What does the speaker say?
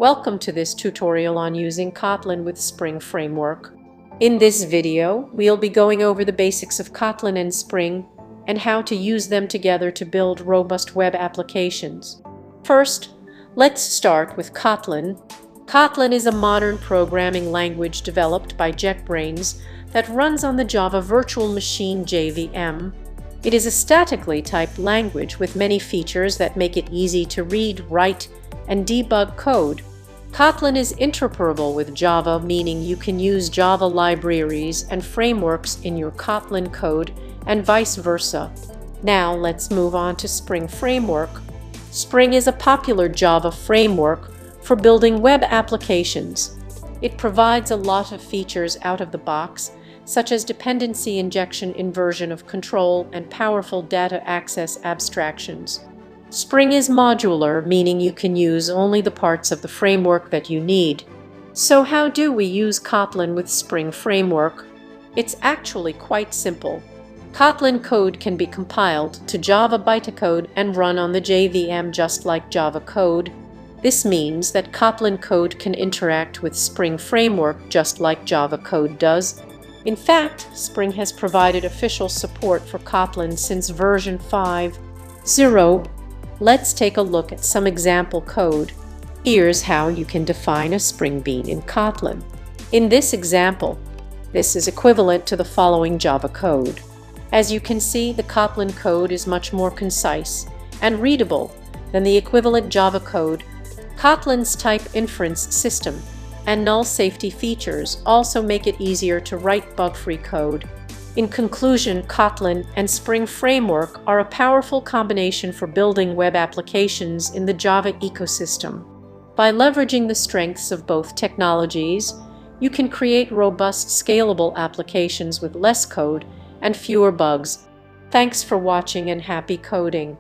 Welcome to this tutorial on using Kotlin with Spring Framework. In this video, we'll be going over the basics of Kotlin and Spring and how to use them together to build robust web applications. First, let's start with Kotlin. Kotlin is a modern programming language developed by JetBrains that runs on the Java Virtual Machine JVM. It is a statically typed language with many features that make it easy to read, write, and debug code. Kotlin is interoperable with Java, meaning you can use Java libraries and frameworks in your Kotlin code and vice versa. Now let's move on to Spring Framework. Spring is a popular Java framework for building web applications. It provides a lot of features out of the box, such as dependency injection, inversion of control, and powerful data access abstractions. Spring is modular, meaning you can use only the parts of the framework that you need. So how do we use Kotlin with Spring Framework? It's actually quite simple. Kotlin code can be compiled to Java bytecode and run on the JVM just like Java code. This means that Kotlin code can interact with Spring Framework just like Java code does. In fact, Spring has provided official support for Kotlin since version 5.0. Let's take a look at some example code. Here's how you can define a Spring Bean in Kotlin. In this example, this is equivalent to the following Java code. As you can see, the Kotlin code is much more concise and readable than the equivalent Java code. Kotlin's type inference system and null safety features also make it easier to write bug-free code. In conclusion, Kotlin and Spring Framework are a powerful combination for building web applications in the Java ecosystem. By leveraging the strengths of both technologies, you can create robust, scalable applications with less code and fewer bugs. Thanks for watching and happy coding!